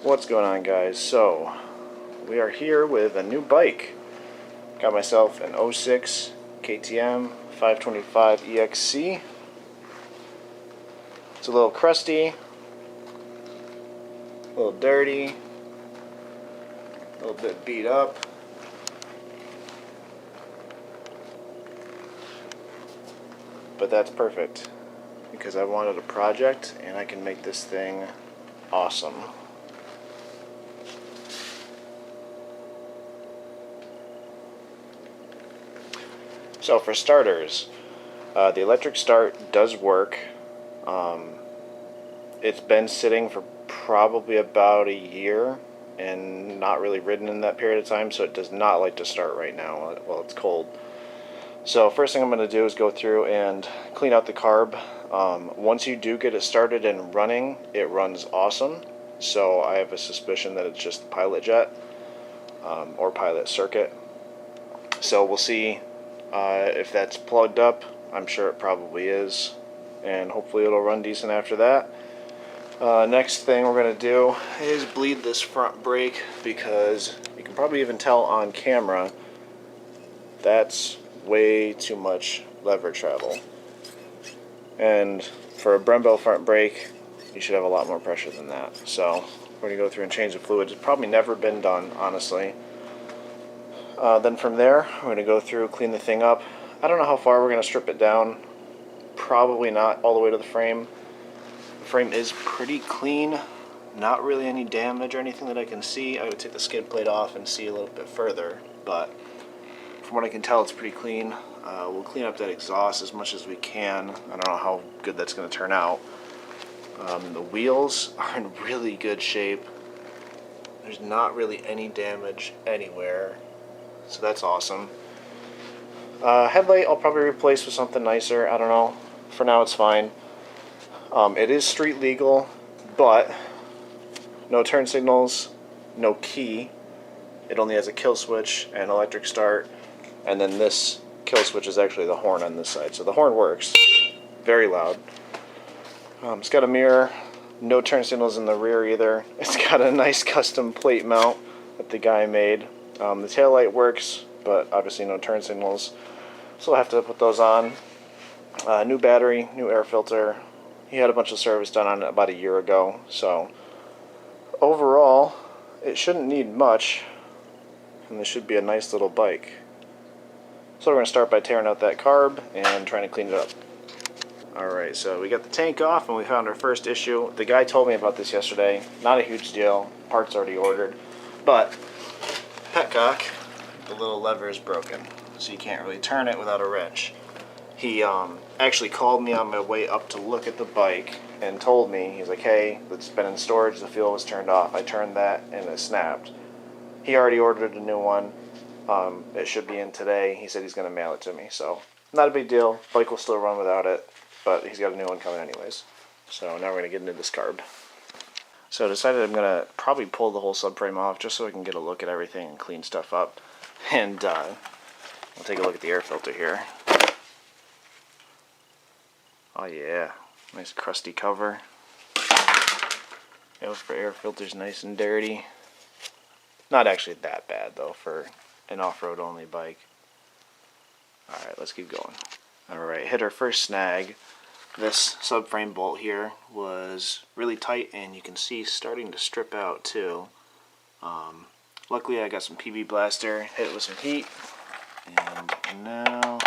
What's going on, guys? So we are here with a new bike. Got myself an 06 KTM 525 EXC. It's a little crusty, a little dirty, a little bit beat up. But that's perfect because I wanted a project and I can make this thing awesome. So for starters, the electric start does work. It's been sitting for probably about a year and not really ridden in that period of time, so it does not like to start right now while it's cold. So first thing I'm going to do is go through and clean out the carb. Once you do get it started and running, it runs awesome. So I have a suspicion that it's just the pilot jet or pilot circuit. So we'll see if that's plugged up. I'm sure it probably is, and hopefully it'll run decent after that. Next thing we're going to do is bleed this front brake, because you can probably even tell on camera that's way too much lever travel. And for a Brembo front brake, you should have a lot more pressure than that. So we're going to go through and change the fluids. It's probably never been done, honestly. Then from there, we're going to go through, clean the thing up. I don't know how far we're going to strip it down. Probably not all the way to the frame. The frame is pretty clean. Not really any damage or anything that I can see. I would take the skid plate off and see a little bit further. But from what I can tell, it's pretty clean. We'll clean up that exhaust as much as we can. I don't know how good that's going to turn out. The wheels are in really good shape. There's not really any damage anywhere. So that's awesome. Headlight I'll probably replace with something nicer. I don't know. For now it's fine. It is street legal, but no turn signals, no key. It only has a kill switch and electric start. And then this kill switch is actually the horn on this side. So the horn works. Very loud. It's got a mirror. No turn signals in the rear either. It's got a nice custom plate mount that the guy made. The taillight works, but obviously no turn signals. So I'll have to put those on. New battery, new air filter. He had a bunch of service done on it about a year ago. So overall, it shouldn't need much. And this should be a nice little bike. So we're going to start by tearing out that carb and trying to clean it up. Alright, so we got the tank off and we found our first issue. The guy told me about this yesterday. Not a huge deal. Parts already ordered. But petcock, the little lever is broken, so you can't really turn it without a wrench. He actually called me on my way up to look at the bike and told me, he's like, hey, it's been in storage, the fuel was turned off. I turned that and it snapped. He already ordered a new one. It should be in today. He said he's going to mail it to me, so not a big deal. Bike will still run without it, but he's got a new one coming anyways. So now we're going to get into this carb. So I decided I'm going to probably pull the whole subframe off just so I can get a look at everything and clean stuff up. And we'll take a look at the air filter here. Oh yeah, nice crusty cover. It was for air filters, nice and dirty. Not actually that bad though for an off-road only bike. Alright, let's keep going. Alright, hit our first snag. This subframe bolt here was really tight and you can see starting to strip out too. Luckily I got some PV blaster, hit it with some heat, and now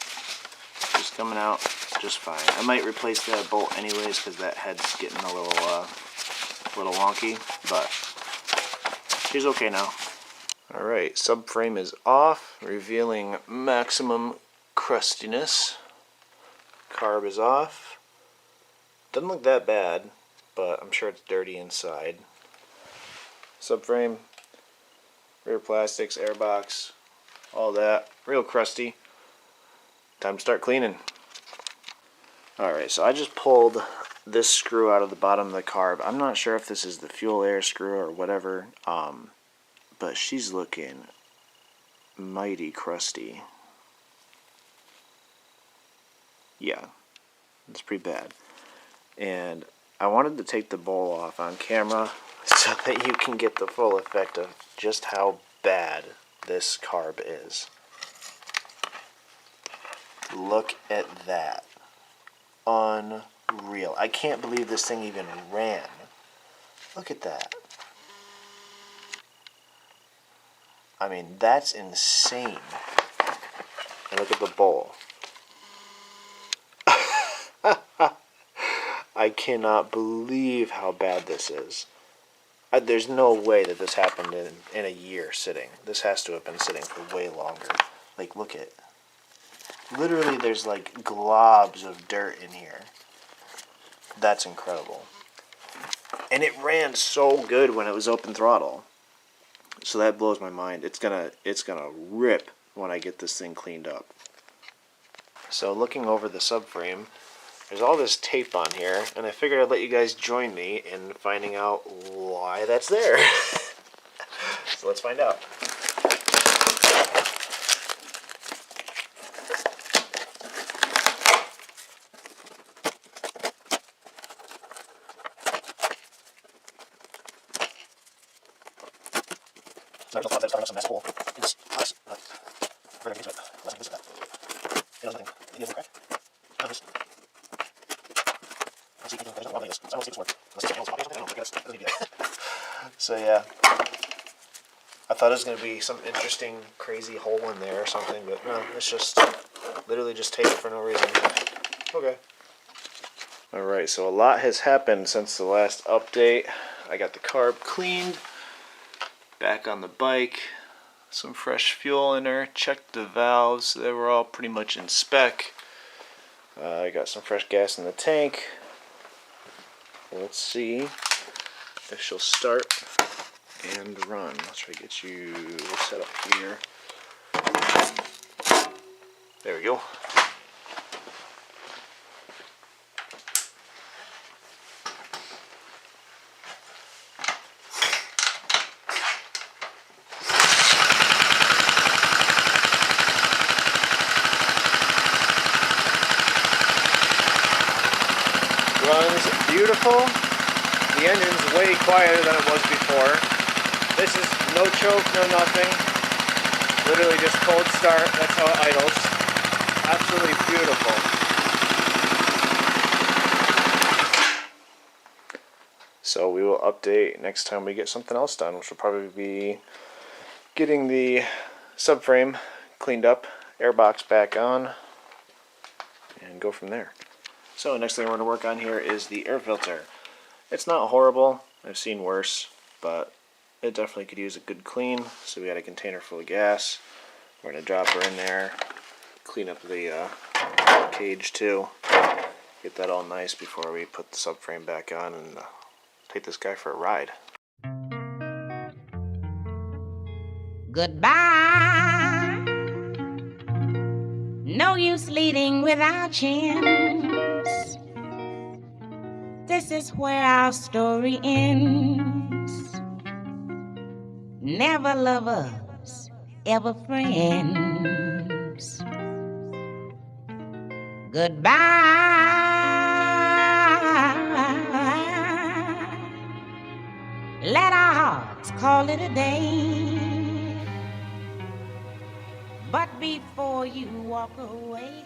it's just coming out just fine. I might replace that bolt anyways because that head's getting a little wonky, but she's okay now. Alright, subframe is off, revealing maximum crustiness. Carb is off. Doesn't look that bad, but I'm sure it's dirty inside. Subframe, rear plastics, airbox, all that. Real crusty. Time to start cleaning. Alright, so I just pulled this screw out of the bottom of the carb. I'm not sure if this is the fuel air screw or whatever, but she's looking mighty crusty. Yeah, it's pretty bad. And I wanted to take the bowl off on camera so that you can get the full effect of just how bad this carb is. Look at that. Unreal. I can't believe this thing even ran. Look at that. I mean, that's insane. And look at the bowl. I cannot believe how bad this is. There's no way that this happened in a year sitting. This has to have been sitting for way longer. Like, look at. Literally, there's like globs of dirt in here. That's incredible. And it ran so good when it was open throttle. So that blows my mind. It's gonna rip when I get this thing cleaned up. So looking over the subframe, there's all this tape on here, and I figured I'd let you guys join me in finding out why that's there. So let's find out. So there's a lot some mess hole. It's less. We're going to get to it. Less than that. It does nothing. It doesn't crack. Let's see if there's no wrong. I don't see this work. Unless it's something else. I don't know. It doesn't need that. So yeah. I thought it was going to be some interesting, crazy hole in there or something, but no, it's just literally just tape for no reason. Okay. Alright, so a lot has happened since the last update. I got the carb cleaned. Back on the bike, some fresh fuel in there, checked the valves, they were all pretty much in spec. I got some fresh gas in the tank. Let's see if she'll start and run. Let's try to get you set up here. There we go. Runs beautiful. The engine's way quieter than it was before. This is no choke, no nothing. Literally just cold start. That's how it idles. Absolutely beautiful. So we will update next time we get something else done, which will probably be getting the subframe cleaned up, airbox back on, and go from there. So next thing we're going to work on here is the air filter. It's not horrible. I've seen worse, but it definitely could use a good clean. So we got a container full of gas. We're going to drop her in there, clean up the cage too, get that all nice before we put the subframe back on and take this guy for a ride. Goodbye. No use leading without chance. This is where our story ends. Never lovers, ever friends. Goodbye. Let our hearts call it a day. But before you walk away.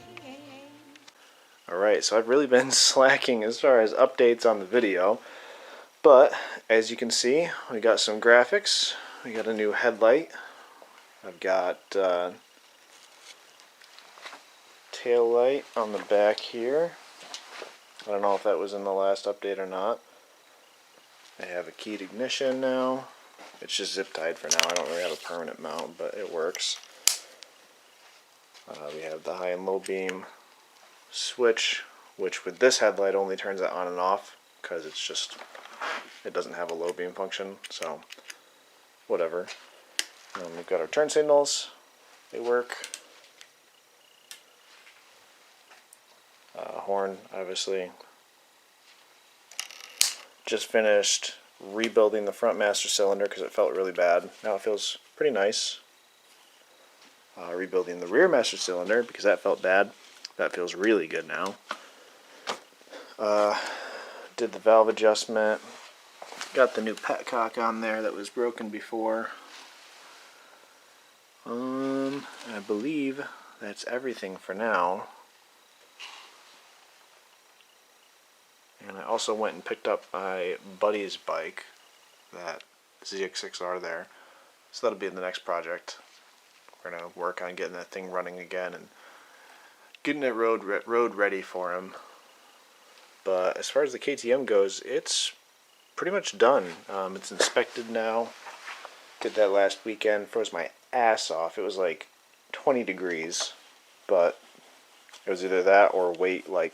Alright, so I've really been slacking as far as updates on the video, but as you can see, we got some graphics. We got a new headlight. I've got tail light on the back here. I don't know if that was in the last update or not. I have a keyed ignition now. It's just zip tied for now. I don't really have a permanent mount, but it works. We have the high and low beam switch, which with this headlight only turns it on and off because it doesn't have a low beam function, so whatever. We've got our turn signals. They work. Horn, obviously. Just finished rebuilding the front master cylinder because it felt really bad. Now it feels pretty nice. Rebuilding the rear master cylinder because that felt bad. That feels really good now. Did the valve adjustment. Got the new petcock on there that was broken before. I believe that's everything for now. And I also went and picked up my buddy's bike, that ZX6R there. So that'll be in the next project. We're going to work on getting that thing running again and getting it road ready for him. But as far as the KTM goes, it's pretty much done. It's inspected now. Did that last weekend. Froze my ass off. It was like 20 degrees, but it was either that or wait like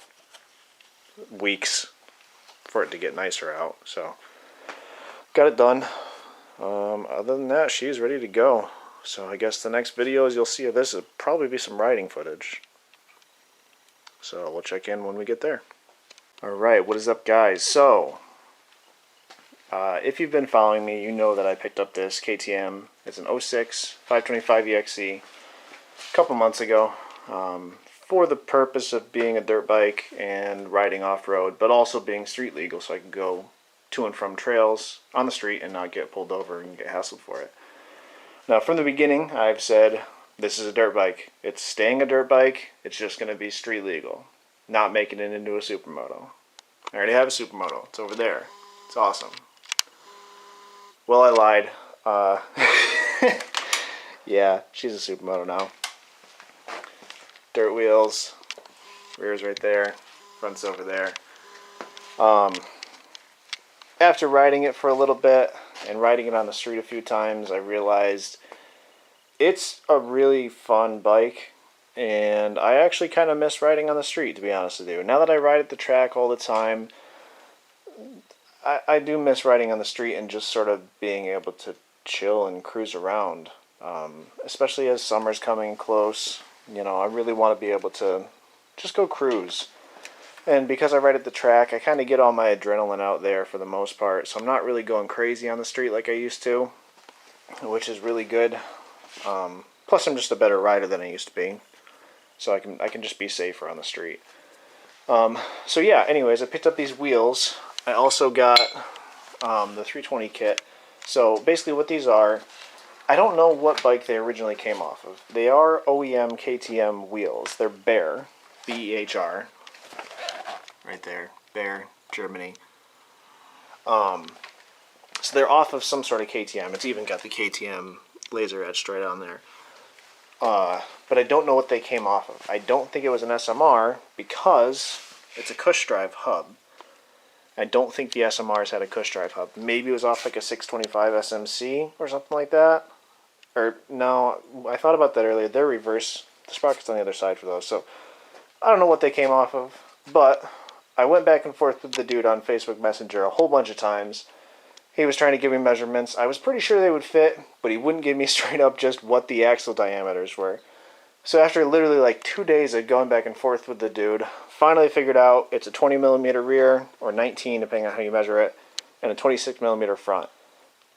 weeks for it to get nicer out. So got it done. Other than that, she's ready to go. So I guess the next videos you'll see of this will probably be some riding footage. So we'll check in when we get there. Alright, what is up, guys? So if you've been following me, you know that I picked up this KTM. It's an 06 525 EXE a couple months ago for the purpose of being a dirt bike and riding off-road, but also being street legal so I can go to and from trails on the street and not get pulled over and get hassled for it. Now, from the beginning, I've said this is a dirt bike. It's staying a dirt bike. It's just going to be street legal, not making it into a supermoto. I already have a supermoto. It's over there. It's awesome. Well, I lied. Yeah, she's a supermoto now. Dirt wheels. Rear's right there. Front's over there. After riding it for a little bit and riding it on the street a few times, I realized it's a really fun bike, and I actually kind of miss riding on the street, to be honest with you. Now that I ride at the track all the time, I do miss riding on the street and just sort of being able to chill and cruise around, especially as summer's coming close. You know, I really want to be able to just go cruise. And because I ride at the track, I kind of get all my adrenaline out there for the most part. So I'm not really going crazy on the street like I used to, which is really good. Plus, I'm just a better rider than I used to be. So I can just be safer on the street. So yeah, anyways, I picked up these wheels. I also got the 320 kit. So basically what these are, I don't know what bike they originally came off of. They are OEM KTM wheels. They're Behr, B-E-H-R. Right there, Behr, Germany. So they're off of some sort of KTM. It's even got the KTM laser etched right on there. But I don't know what they came off of. I don't think it was an SMR because it's a cush drive hub. I don't think the SMRs had a cush drive hub. Maybe it was off like a 625 SMC or something like that. Or no, I thought about that earlier. They're reverse. The sprocket's on the other side for those. So I don't know what they came off of, but I went back and forth with the dude on Facebook Messenger a whole bunch of times. He was trying to give me measurements. I was pretty sure they would fit, but he wouldn't give me straight up just what the axle diameters were. So after literally like 2 days of going back and forth with the dude, finally figured out it's a 20 millimeter rear, or 19 depending on how you measure it, and a 26 millimeter front,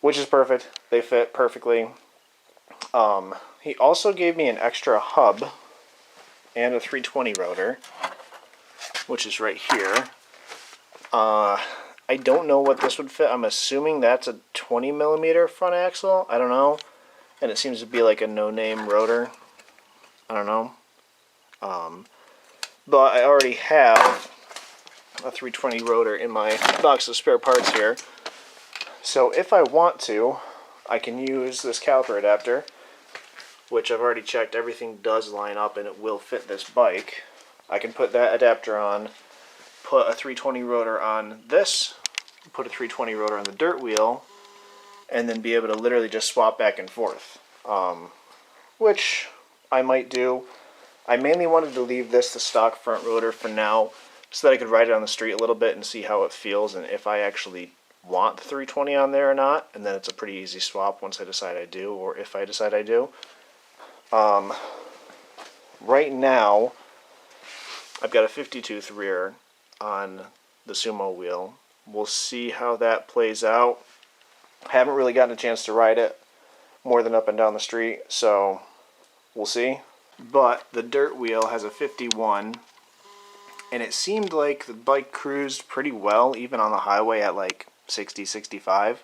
which is perfect. They fit perfectly. He also gave me an extra hub and a 320 rotor, which is right here. I don't know what this would fit. I'm assuming that's a 20 millimeter front axle. I don't know. And it seems to be like a no-name rotor. I don't know. But I already have a 320 rotor in my box of spare parts here. So if I want to, I can use this caliper adapter, which I've already checked. Everything does line up and it will fit this bike. I can put that adapter on, put a 320 rotor on this, put a 320 rotor on the dirt wheel, and then be able to literally just swap back and forth, which I might do. I mainly wanted to leave this the stock front rotor for now so that I could ride it on the street a little bit and see how it feels and if I actually want the 320 on there or not, and then it's a pretty easy swap once I decide I do, or if I decide I do. Right now I've got a 50-tooth rear on the Sumo wheel. We'll see how that plays out. Haven't really gotten a chance to ride it more than up and down the street, so we'll see. But the dirt wheel has a 51, and it seemed like the bike cruised pretty well even on the highway at like 60, 65.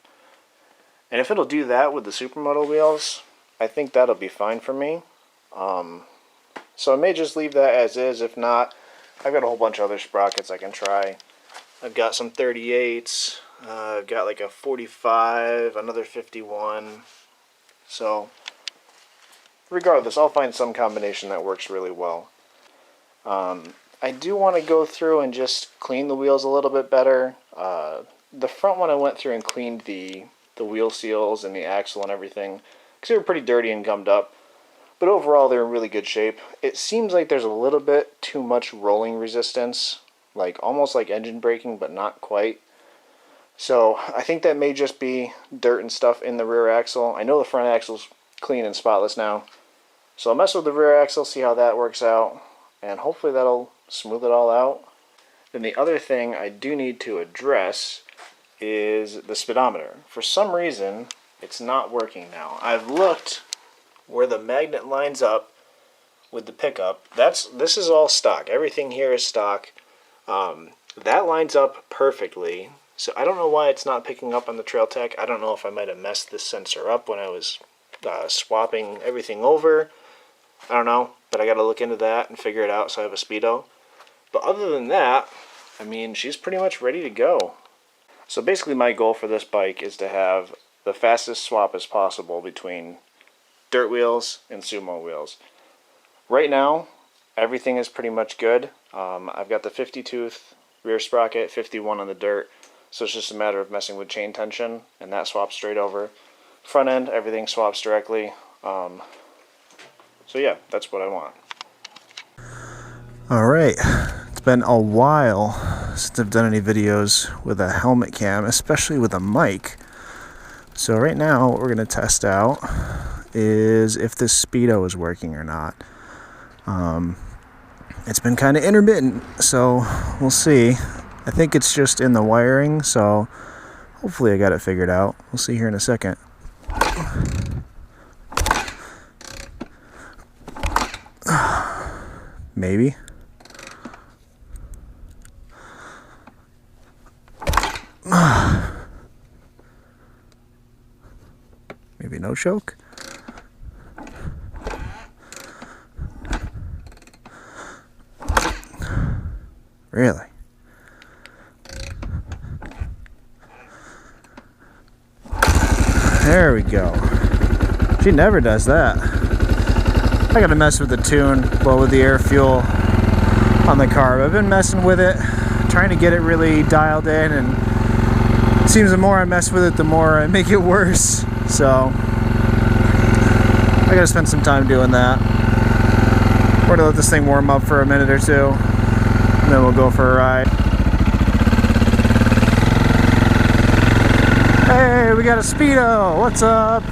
And if it'll do that with the supermoto wheels, I think that'll be fine for me. So I may just leave that as is. If not, I've got a whole bunch of other sprockets I can try. I've got some 38s, I've got like a 45, another 51. So regardless, I'll find some combination that works really well. I do want to go through and just clean the wheels a little bit better. The front one I went through and cleaned the wheel seals and the axle and everything, because they were pretty dirty and gummed up. But overall, they're in really good shape. It seems like there's a little bit too much rolling resistance, like almost like engine braking, but not quite. So I think that may just be dirt and stuff in the rear axle. I know the front axle's clean and spotless now. So I'll mess with the rear axle, see how that works out, and hopefully that'll smooth it all out. Then the other thing I do need to address is the speedometer. For some reason, it's not working now. I've looked where the magnet lines up with the pickup. This is all stock. Everything here is stock. That lines up perfectly. So I don't know why it's not picking up on the Trail Tech. I don't know if I might have messed this sensor up when I was swapping everything over. I don't know, but I got to look into that and figure it out so I have a Speedo. But other than that, I mean, she's pretty much ready to go. So basically my goal for this bike is to have the fastest swap as possible between dirt wheels and sumo wheels. Right now, everything is pretty much good. I've got the 50 tooth rear sprocket, 51 on the dirt, so it's just a matter of messing with chain tension, and that swaps straight over. Front end, everything swaps directly. So yeah, that's what I want. Alright, it's been a while since I've done any videos with a helmet cam, especially with a mic. So right now, what we're going to test out is if this Speedo is working or not. It's been kind of intermittent, so we'll see. I think it's just in the wiring, so hopefully I got it figured out. We'll see here in a second. Maybe. Maybe no choke. Really? There we go. She never does that. I gotta mess with the tune, well, with the air fuel on the carb. I've been messing with it, trying to get it really dialed in, and it seems the more I mess with it, the more I make it worse. So I gotta spend some time doing that. We're gonna let this thing warm up for a minute or two, and then we'll go for a ride. Hey, we got a Speedo! What's up?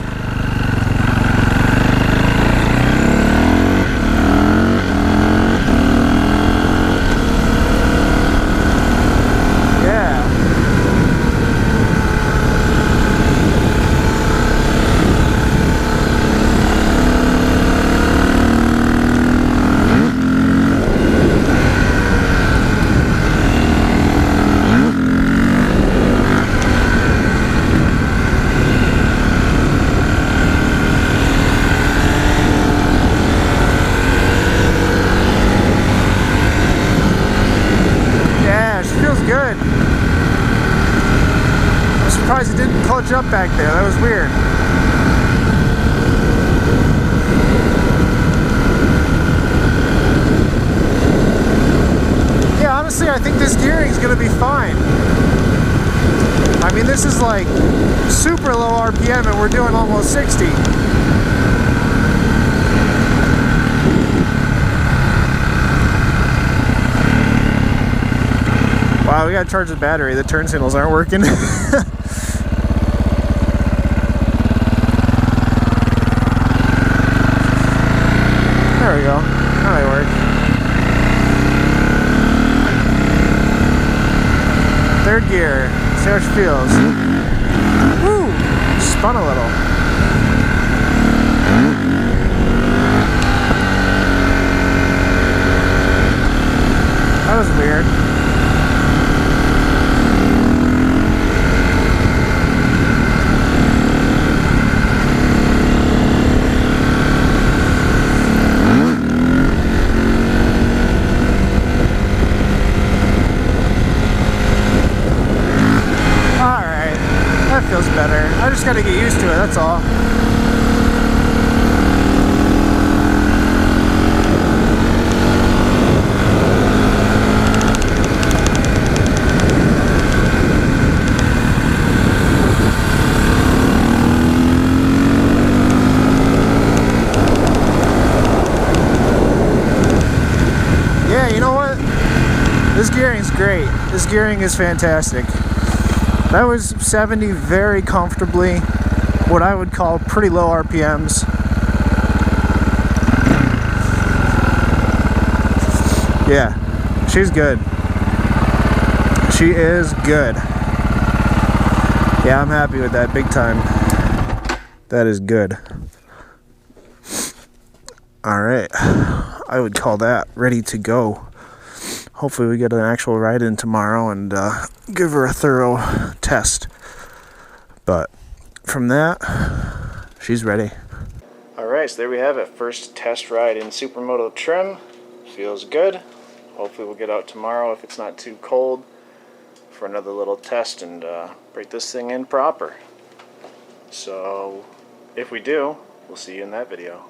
Good. I'm surprised it didn't clutch up back there. That was weird. Yeah, honestly, I think this gearing is going to be fine. I mean, this is like super low RPM and we're doing almost 60. Wow, we gotta charge the battery. The turn signals aren't working. There we go. Now they work. Third gear. See how it feels. Woo! Spun a little. That was weird. Alright, that feels better. I just gotta get used to it, that's all. Yeah, you know what? This gearing's great. This gearing is fantastic. That was 70 very comfortably, what I would call pretty low RPMs. Yeah, she's good. She is good. Yeah, I'm happy with that big time. That is good. Alright, I would call that ready to go. Hopefully we get an actual ride in tomorrow and give her a thorough test. But from that, she's ready. Alright, so there we have it. First test ride in Supermoto trim. Feels good. Hopefully we'll get out tomorrow if it's not too cold for another little test and break this thing in proper. So if we do, we'll see you in that video.